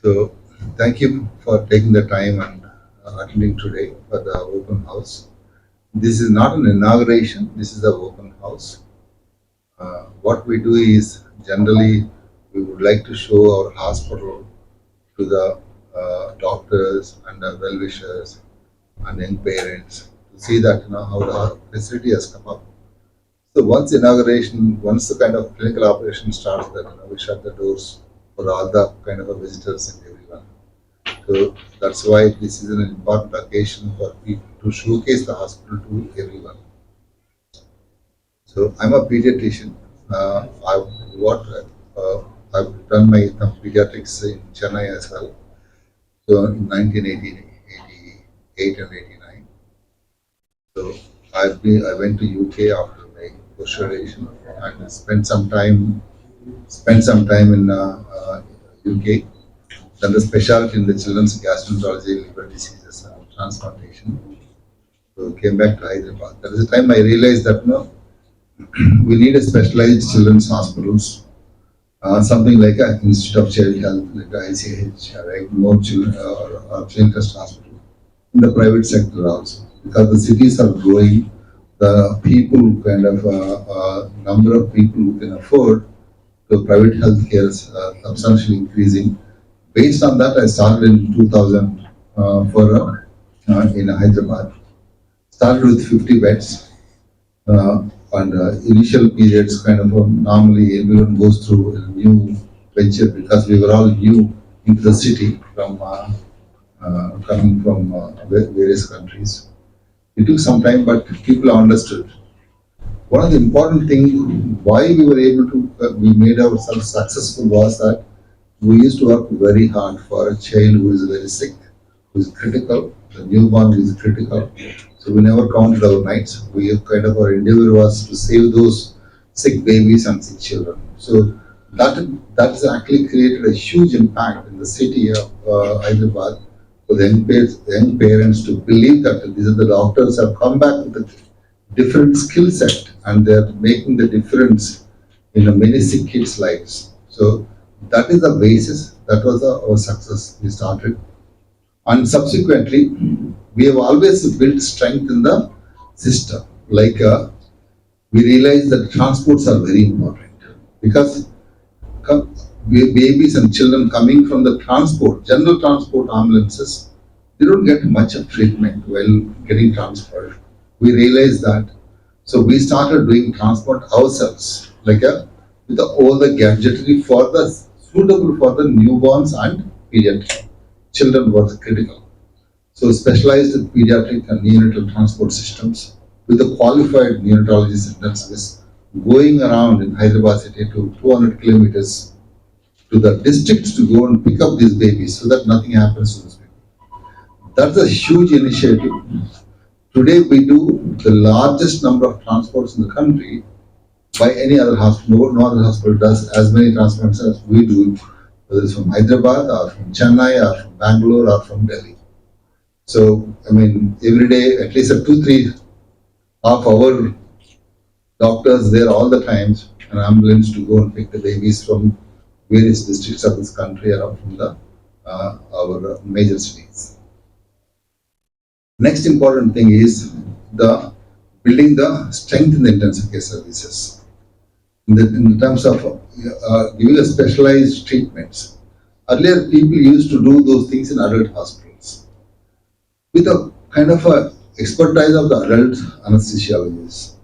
So, thank you for taking the time and attending today for the open house. This is not an inauguration, this is the open house. What we do is generally we would like to show our hospital to the doctors and the well wishers and young parents to see that how the facility has come up. So once the kind of clinical operation starts, then we shut the doors for all the kind of visitors and everyone. So that's why this is an important occasion for people to showcase the hospital to everyone. So I'm a pediatrician. What uh, I've done my pediatrics in Chennai as well. So in 1988 and 89. So I went to UK after my post-graduation and spent some time in UK. Then the specialty in the children's gastroenterology, liver diseases, and transplantation. So came back to Hyderabad. That is the time I realized that we need a specialized children's hospitals, something like an Institute of Child Health, like a ICH, right? More children or children trust hospital in the private sector also, because the cities are growing, the people kind of number of people who can afford the private healthcare is substantially increasing. Based on that, I started in 2000 in Hyderabad. Started with 50 beds. And initial periods kind of normally everyone goes through a new venture because we were all new into the city from coming from various countries. It took some time, but people understood. One of the important things why we were able to we made ourselves successful was that we used to work very hard for a child who is very sick, who is critical, the newborn who is critical. So we never counted our nights. We kind of our endeavor was to save those sick babies and sick children. So that has actually created a huge impact in the city of Hyderabad for the young parents to believe that these are the doctors have come back with a different skill set and they're making the difference in many sick kids' lives. So that is the basis. That was our success. We started, and subsequently, we have always built strength in the system. Like we realize that transports are very important because babies and children coming from the transport, general transport ambulances, they don't get much of treatment while getting transferred. We realized that, so we started doing transport ourselves, like with all the gadgetry for the suitable for the newborns and pediatric children was critical. So specialized in pediatric and neonatal transport systems with the qualified neonatology centers going around in Hyderabad city to 200 kilometers to the districts to go and pick up these babies so that nothing happens to these people. That's a huge initiative. Today we do the largest number of transports in the country by any other hospital. No other hospital does as many transports as we do, whether it's from Hyderabad or from Chennai or from Bangalore or from Delhi. So, I mean, every day at least 2-3 of our doctors there all the times, an ambulance to go and pick the babies from various districts of this country or from the our major cities. Next important thing is the building the strength in the intensive care services. In terms of giving a specialized treatments. Earlier, people used to do those things in adult hospitals with a kind of a expertise of the adult anesthesiologists.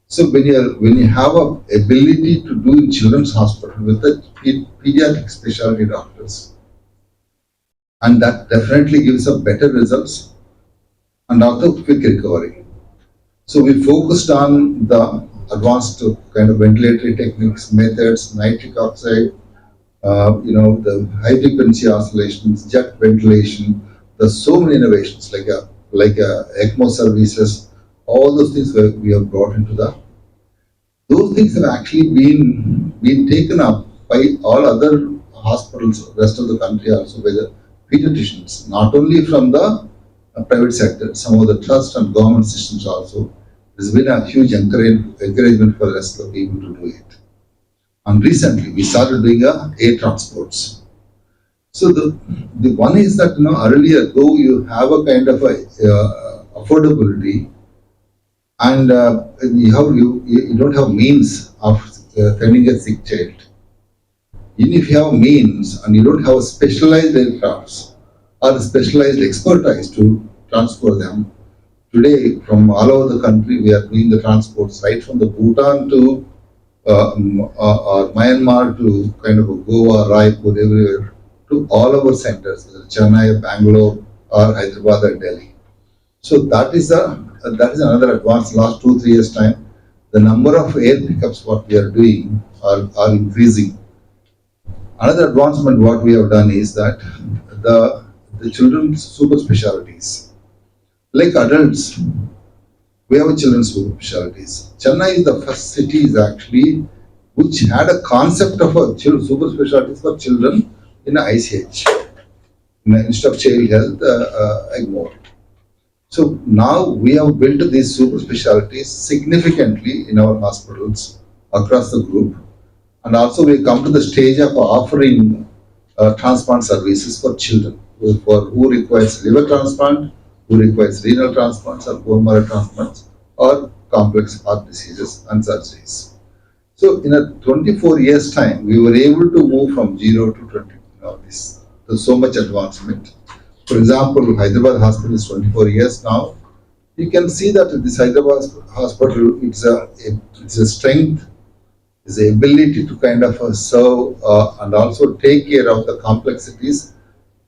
So when you have a ability to do in children's hospital with the pediatric specialty doctors, and that definitely gives a better results and also quick recovery. So we focused on the advanced kind of ventilatory techniques, methods, nitric oxide, the high frequency oscillations, jet ventilation. There's so many innovations like ECMO services. All those things we have brought into the. Those things have actually been taken up by all other hospitals, rest of the country also by the pediatricians, not only from the private sector, some of the trust and government systems also. There's been a huge encouragement for the rest of the people to do it. And recently, we started doing air transports. So the one is that earlier though you have a kind of a affordability and you don't have means of sending a sick child. Even if you have means and you don't have specialized aircrafts or specialized expertise to transport them, today from all over the country we are doing the transports right from the Bhutan to or Myanmar to kind of Goa, Raipur, everywhere to all our centers, whether Chennai, Bangalore, or Hyderabad or Delhi. So that is another advance. Last 2 3 years time, the number of air pickups what we are doing are increasing. Another advancement what we have done is that the the children's super specialties. Like adults, we have a children's super specialties. Chennai is the first city is actually which had a concept of a super specialties for children in a ICH, in a Institute of Child Health, IGMOR. So now we have built these super specialties significantly in our hospitals across the group, and also we come to the stage of offering transplant services for children for who requires liver transplant, who requires renal transplants or bone marrow transplants or complex heart diseases and surgeries. So in a 24 years time, we were able to move from 0 to 20. This to so much advancement. For example, Hyderabad hospital is 24 years now. You can see that this Hyderabad hospital, it's a strength, is the ability to kind of serve and also take care of the complexities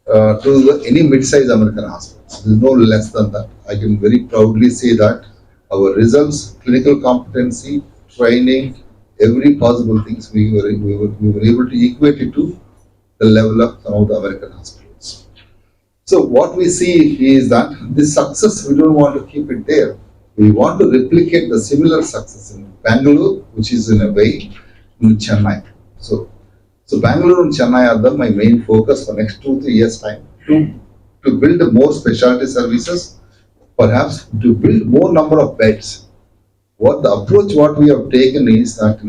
to any mid-sized American hospitals. There is no less than that. I can very proudly say that our results, clinical competency, training, every possible things we were able to equate it to the level of some of the American hospitals. So what we see is that this success we don't want to keep it there. We want to replicate the similar success in Bangalore, which is in a way in Chennai. So Bangalore and Chennai are my main focus for next 2 3 years time to build more specialty services, perhaps to build more number of beds. What the approach what we have taken is that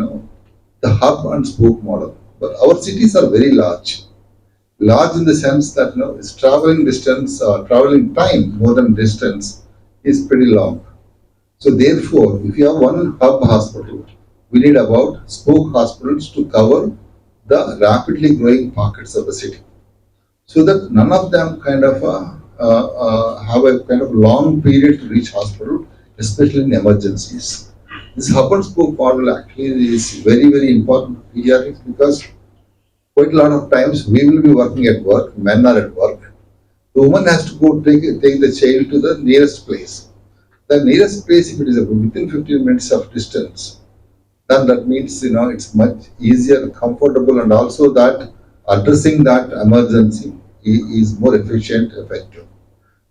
the hub and spoke model. But our cities are very large. Large in the sense that its traveling distance or traveling time more than distance is pretty long. So therefore, if you have one hub hospital, we need about spoke hospitals to cover the rapidly growing pockets of the city, so that none of them kind of have a kind of long period to reach hospital, especially in emergencies. This hub and spoke model actually is very very important to pediatrics because quite a lot of times we will be working at work, men are at work. The woman has to go take the child to the nearest place. The nearest place, if it is within 15 minutes of distance, then that means it's much easier, comfortable, and also that addressing that emergency is more efficient, effective.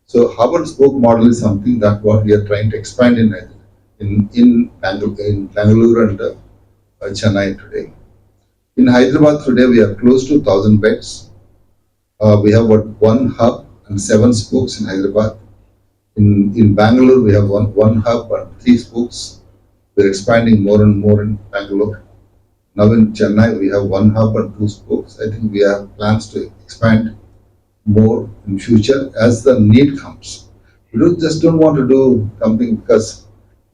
So hub and spoke model is something that what we are trying to expand in Bangalore and Chennai today. In Hyderabad today we are close to 1,000 beds. We have one hub and 7 spokes in Hyderabad. In Bangalore we have one hub and 3 spokes. We're expanding more and more in Bangalore. Now in Chennai we have one hub and 2 spokes. I think we have plans to expand more in future as the need comes. We don't want to do something because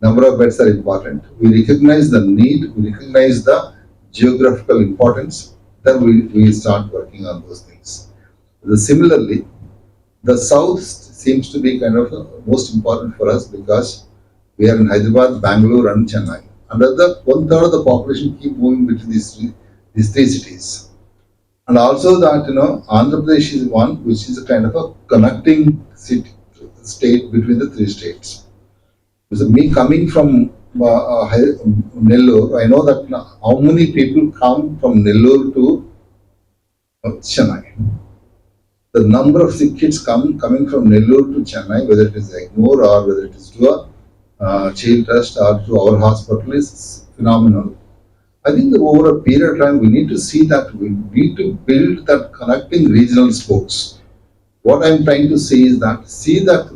number of beds are important. We recognize the need, we recognize the geographical importance, then we start working on those things. Similarly, the south seems to be kind of most important for us because we are in Hyderabad, Bangalore, and Chennai. And the 1/3 of the population keep moving between these 3 cities. And also that Andhra Pradesh is one which is a kind of a connecting state between the 3 states. So me coming from Nellore, I know that how many people come from Nellore to Chennai. The number of sick kids coming from Nellore to Chennai, whether it is IGMOR or whether it is to a child trust or to our hospital, is phenomenal. I think that over a period of time, we need to see that we need to build that connecting regional spokes. What I'm trying to say is that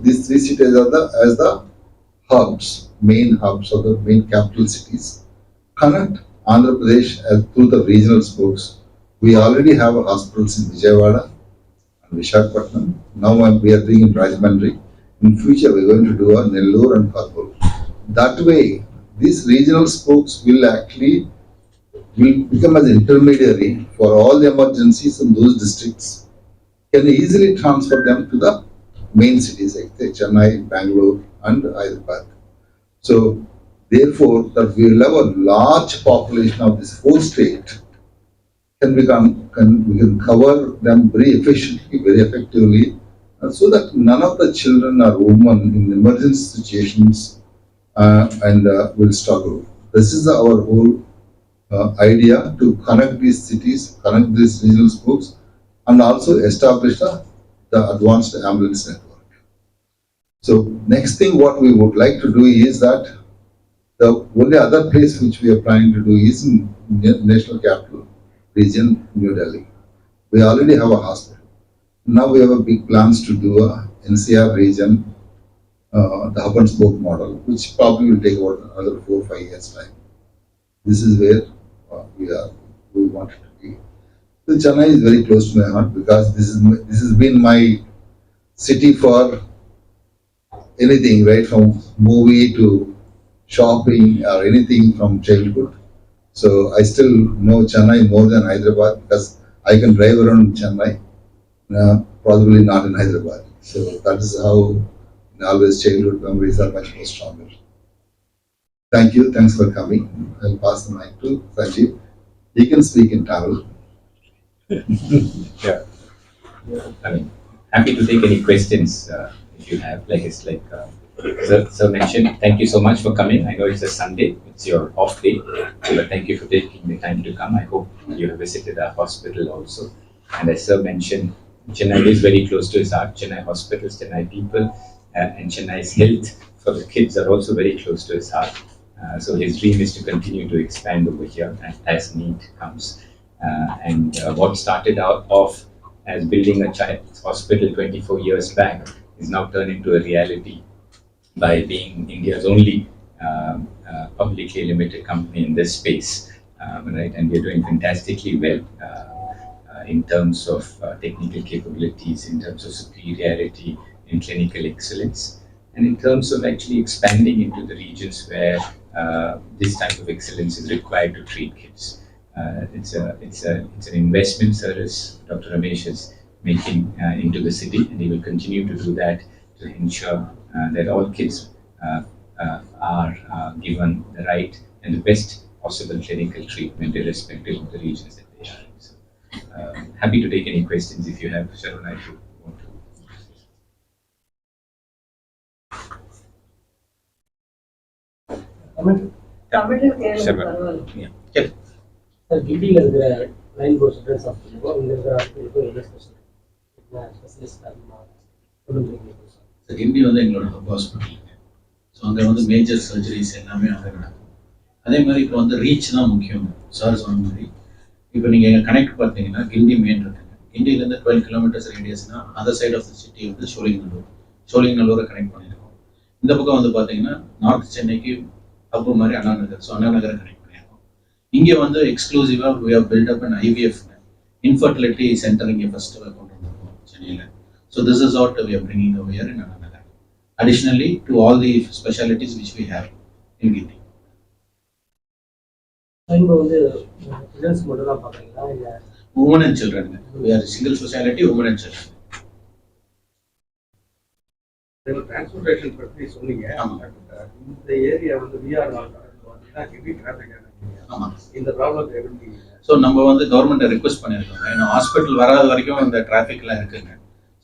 these 3 cities are as the hubs, main hubs or the main capital cities, connect Andhra Pradesh through the regional spokes. We already have hospitals in Vijayawada, Vishakhapatnam. Now we are doing in Rajahmundry. In future, we are going to do a Nellore and Kattur. That way, these regional spokes will actually will become as intermediary for all the emergencies in those districts. Can easily transfer them to the main cities like Chennai, Bangalore, and Hyderabad. So, therefore, that we will have a large population of this whole state we can cover them very efficiently, very effectively, so that none of the children or women in emergency situations and will struggle. This is our whole idea to connect these cities, connect these regional spokes, and also establish the advanced ambulance network. So next thing what we would like to do is that the only other place which we are planning to do is in National Capital Region, New Delhi. We already have a hospital. Now we have a big plans to do a NCR region, the hub and spoke model, which probably will take about another 4 or 5 years time. This is where we want it to be. So Chennai is very close to my heart because this has been my city for anything, right from movie to shopping or anything from childhood. So I still know Chennai more than Hyderabad because I can drive around Chennai, probably not in Hyderabad. So that is how always childhood memories are much more stronger. Thank you. Thanks for coming. I'll pass the mic to Sanjeev. He can speak in Tamil. Yeah. I mean, happy to take any questions if you have. Sir mentioned, thank you so much for coming. I know it's a Sunday, it's your off day, but thank you for taking the time to come. I hope you have visited our hospital also. And as Sir mentioned, Chennai is very close to his heart. Chennai hospitals, Chennai people, and Chennai's health for the kids are also very close to his heart. So his dream is to continue to expand over here as need comes. What started out off as building a child's hospital 24 years back is now turned into a reality by being India's only publicly limited company in this space, right? And we're doing fantastically well in terms of technical capabilities, in terms of superiority, in clinical excellence, and in terms of actually expanding into the regions where this type of excellence is required to treat kids. It's an investment service Dr. Ramesh is making into the city, and he will continue to do that to ensure that all kids are given the right and the best possible clinical treatment irrespective of the regions that they are in. So, happy to take any questions if you have. Sharon, if you want to. Sir கிண்டியில் இருக்கிற line course address ஆஃபீஸுக்கும் இங்கே இருக்கிற ஹாஸ்பிட்டலுக்கும் என்ன special என்ன specialist அதிகமாக சொல்லுங்க sir கிண்டி வந்து எங்களோட ஹப் ஹாஸ்பிட்டல். ஸோ அங்கே வந்து மேஜர் சர்ஜரிஸ் எல்லாமே அங்கே நடக்கும். அதே மாதிரி இப்போ வந்து ரீச் தான் முக்கியம். சார் சொன்ன மாதிரி இப்போ நீங்கள் எங்கள் கனெக்ட் பார்த்தீங்கன்னா கிண்டி மெயின் இருக்குங்க. கிண்டியிலேருந்து 12 கிலோமீட்டர்ஸ் ரேடியஸ்னா other side of the city வந்து சோழிங்கநல்லூரை கனெக்ட் பண்ணியிருக்கோம். இந்த பக்கம் வந்து பார்த்தீங்கன்னா நார்த் சென்னைக்கு ஹப்பு மாதிரி அண்ணா நகர், ஸோ அண்ணா நகரை கனெக்ட் பண்ணியிருக்கோம். இங்கே வந்து எக்ஸ்க்ளூசிவாக we have built up an IVF infertility center இங்கே ஃபர்ஸ்ட் கொண்டு வந்திருக்கோம் சென்னையில். So this is what we are bringing over here in Anna Nagar. Additionally to all the specialties which we have in Guindy. இப்போ வந்து children's மட்டும் தான் பார்க்குறீங்களா இல்லை Women and children. We are a single specialty, women and children. Transportation பற்றி சொன்னீங்க. இந்த area வந்து விஆர் ஹெவி டிராஃபிக். ஆமாம். இந்த ப்ராப்ளத்தை எப்படி? ஸோ நம்ம வந்து கவர்மெண்ட்டை ரிக்வெஸ்ட் பண்ணியிருக்கோம். ஏன்னா ஹாஸ்பிட்டல் வராத வரைக்கும் இந்த டிராஃபிக்லாம் இருக்குங்க.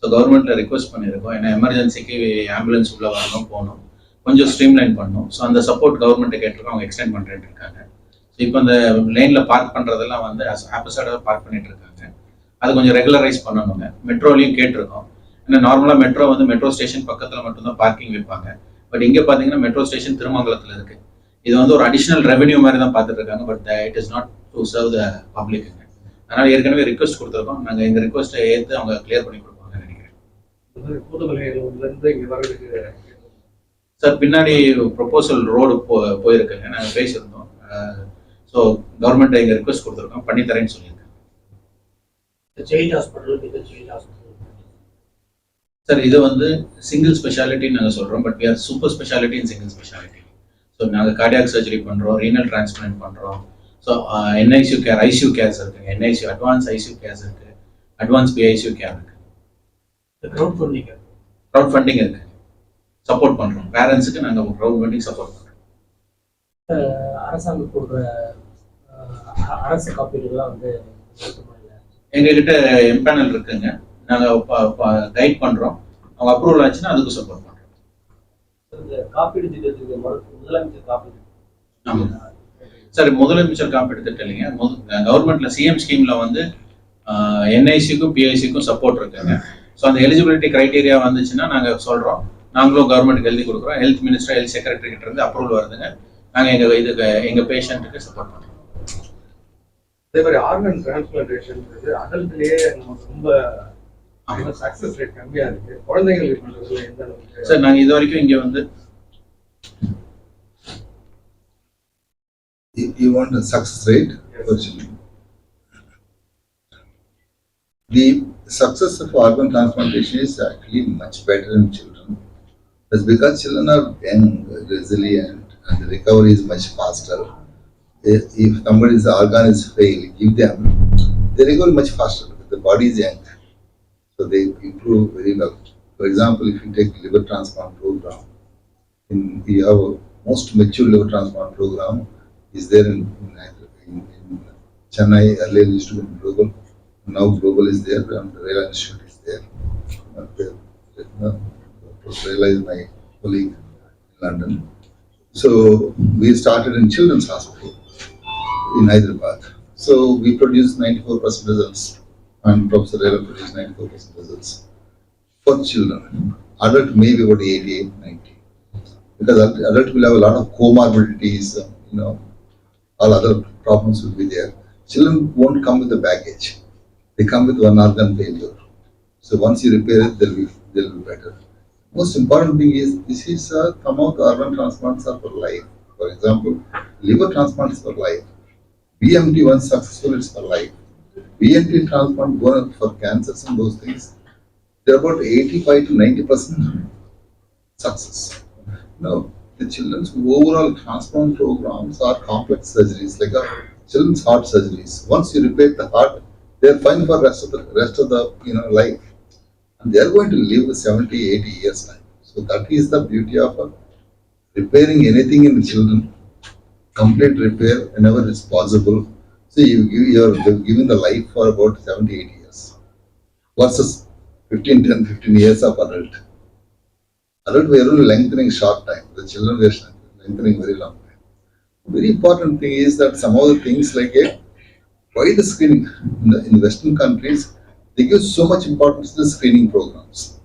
ஸோ கவர்மெண்ட்டில் ரிக்வெஸ்ட் பண்ணியிருக்கோம். ஏன்னா எமர்ஜென்சிக்கு ஆம்புலன்ஸ் உள்ளே வரணும், போகணும், கொஞ்சம் ஸ்ட்ரீம்லைன் பண்ணணும். ஸோ அந்த சப்போர்ட் கவர்மெண்ட்டை கேட்டிருக்கோம், அவங்க எக்ஸ்டெண்ட் பண்ணுறேன்னு இருக்காங்க. ஸோ இப்போ இந்த லைனில் பார்க் பண்ணுறதெல்லாம் வந்து ஆப்போசிட்டாக பார்க் பண்ணிட்டு இருக்காங்க. அது கொஞ்சம் ரெகுலரைஸ் பண்ணணுங்க. மெட்ரோலையும் கேட்டிருக்கோம். ஏன்னா நார்மலாக மெட்ரோ வந்து மெட்ரோ ஸ்டேஷன் பக்கத்தில் மட்டும்தான் பார்க்கிங் வைப்பாங்க. பட் இங்கே பார்த்தீங்கன்னா மெட்ரோ ஸ்டேஷன் திருமங்கலத்தில் இருக்குது. இது வந்து ஒரு அடிஷ்னல் ரெவென்யூ மாதிரி தான் பார்த்துட்டு இருக்காங்க. But it is not to serve the public. அதனால் ஏற்கனவே ரிக்வெஸ்ட் கொடுத்துருக்கோம். நாங்கள் எங்கள் ரிக்வெஸ்ட்டை ஏற்று அவங்க கிளியர் பண்ணி கொடுப்பாங்கன்னு நினைக்கிறேன். சார் பின்னாடி ப்ரொபோசல் ரோடு போயிருக்குங்க, நாங்கள் பேசியிருந்தோம். ஸோ கவர்மெண்ட்டை எங்கள் ரிக்வெஸ்ட் கொடுத்துருக்கோம், பண்ணித்தரேன்னு சொல்லியிருக்காங்க. சைல்ட் ஹாஸ்பிட்டல் சார் இது வந்து சிங்கிள் ஸ்பெஷாலிட்டின்னு நாங்கள் சொல்கிறோம், but we are super speciality in single speciality. So நாங்கள் கார்டியாக் சர்ஜரி பண்ணுறோம், ரீனல் டிரான்ஸ்பிளான்ட் பண்ணுறோம். So NICU care, ICU cares இருக்குங்க, என்ஐசியூ அட்வான்ஸ் ஐசியூ கேர்ஸ் இருக்குது, அட்வான்ஸ் பிஐசியூ கேர் இருக்குது, க்ரௌட் ஃபண்டிங் இருக்குது, சப்போர்ட் பண்ணுறோம். பேரண்ட்ஸுக்கு நாங்கள் க்ரௌட் ஃபண்டிங் சப்போர்ட் பண்ணுறோம். அரசாங்கம் கொடுக்குற அரசு காப்பீடுலாம் வந்து எங்ககிட்ட எம்பேனல் இருக்குங்க, நாங்கள் கைட் பண்ணுறோம். அவங்க அப்ரூவல் ஆச்சுன்னா அதுக்கு சப்போர்ட் பண்ணுறோம். காப்பீடு திட்டத்துக்கு முதலமைச்சர் காப்பீடு. ஆமாம் சார், முதலமைச்சர் காப்பீடு திட்டம் இல்லைங்க, கவர்மெண்ட்ல சிஎம் ஸ்கீம்ல வந்து என்ஐசிக்கும் பிஐசிக்கும் சப்போர்ட் இருக்குங்க. ஸோ அந்த எலிஜிபிலிட்டி கிரைட்டீரியா வந்துச்சுன்னா நாங்கள் சொல்கிறோம், நாங்களும் கவர்மெண்ட்டுக்கு எழுதி கொடுக்குறோம். ஹெல்த் மினிஸ்டர், ஹெல்த் செக்ரட்டரி கிட்ட இருந்து அப்ரூவல் வருதுங்க, நாங்கள் எங்கள் பேஷண்ட்டுக்கு சப்போர்ட் பண்ணுறோம். அதே மாதிரி ஆர்கன் டிரான்ஸ்பிளான்டேஷன் அடல்ட்லயே நமக்கு ரொம்ப சக்சஸ் ரேட் கம்மியா இருக்கு. குழந்தைங்களுக்கு பண்றதுல எந்த அளவுக்கு சார் நாங்கள் இது வரைக்கும் இங்கே வந்து You want a success rate? Yes. The success of organ transplantation is actually much better in children. That's because children are young, resilient, and the recovery is much faster. If somebody's organ is failed, give them, they recover much faster because the body is young. So they improve very well. For example, if you take liver transplant program, we have a most mature liver transplant program is there in Chennai. Earlier used to be global. Now global is there and the Rail Institute is there. Rail is my colleague in London. So we started in Children's Hospital in Hyderabad. So we produced 94% results, and Professor Rail produced 94% results for children. Adult may be about 88, 90. Because adult will have a lot of comorbidities, all other problems will be there. Children won't come with the baggage. They come with one organ failure. So once you repair it, they'll be better. Most important thing is this is some of the organ transplants are for life. For example, liver transplant is for life. BMT once successful, it's for life. BMT transplant going for cancers and those things, they're about 85 to 90% success. Now, the children's overall transplant programs are complex surgeries, like children's heart surgeries. Once you repair the heart, they're fine for rest of the life, and they're going to live 70, 80 years time. So that is the beauty of repairing anything in the children. Complete repair whenever it's possible. So you're giving the life for about 70, 80 years versus 15 years of adult. Adult we are only lengthening short time. The children we are lengthening very long time. Very important thing is that some of the things like why the screening in the Western countries, they give so much importance to the screening programs.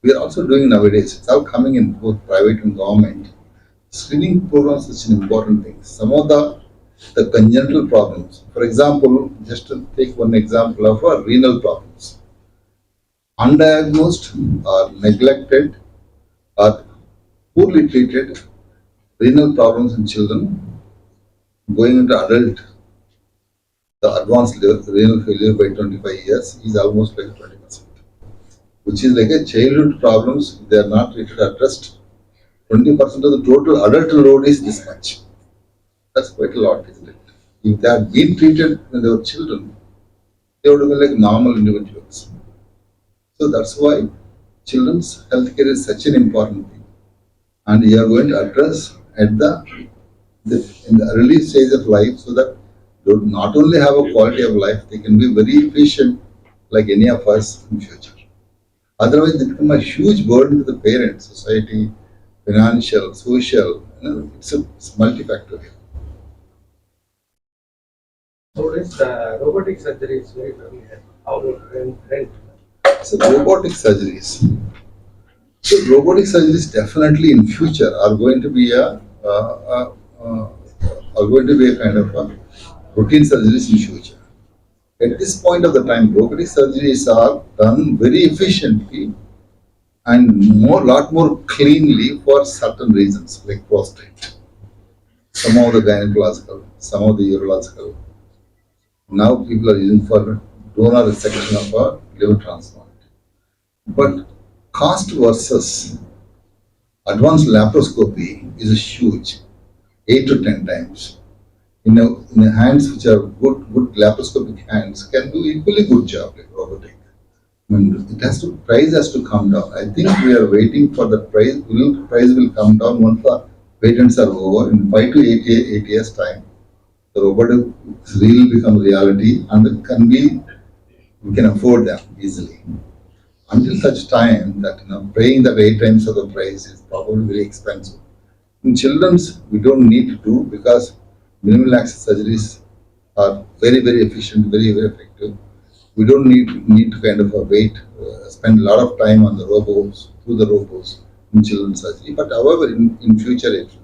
We are also doing nowadays. It's all coming in both private and government. Screening programs is an important thing. Some of the congenital problems. For example, just to take one example of renal problems. Undiagnosed or neglected or poorly treated renal problems in children going into adult, the advanced renal failure by 25 years is almost like 20%, which is like a childhood problems. If they are not treated, addressed, 20% of the total adult load is this much. That's quite a lot, isn't it? If they had been treated when they were children, they would have been like normal individuals. So that's why children's healthcare is such an important thing, and you are going to address at in the early stage of life, so that they would not only have a quality of life, they can be very efficient like any of us in future. Otherwise, they become a huge burden to the parents, society, financial, social. It's multifactorial. Nowadays, robotic surgery is very familiar. How to rent. So robotic surgeries. So robotic surgeries definitely in future are going to be a kind of routine surgeries in future. At this point of the time, robotic surgeries are done very efficiently and lot more cleanly for certain reasons, like prostate, some of the gynecological, some of the urological. Now people are using for donor resection of a liver transplant. But cost versus advanced laparoscopy is a huge, 8 to 10 times. In the hands which are good laparoscopic hands can do equally good job like robotic. I mean, price has to come down. I think we are waiting for the price. Price will come down once the patents are over in 5 to 8 years time. The robotic will become reality and it can be we can afford them easily. Until such time that paying the 8 times of the price is probably very expensive. In children's, we don't need to do because minimal access surgeries are very efficient, very effective. We don't need to kind of wait, spend a lot of time on the robots, through the robots in children's surgery. But however, in future it will.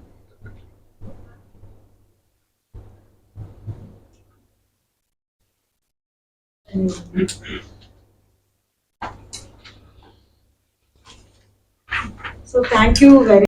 So thank you very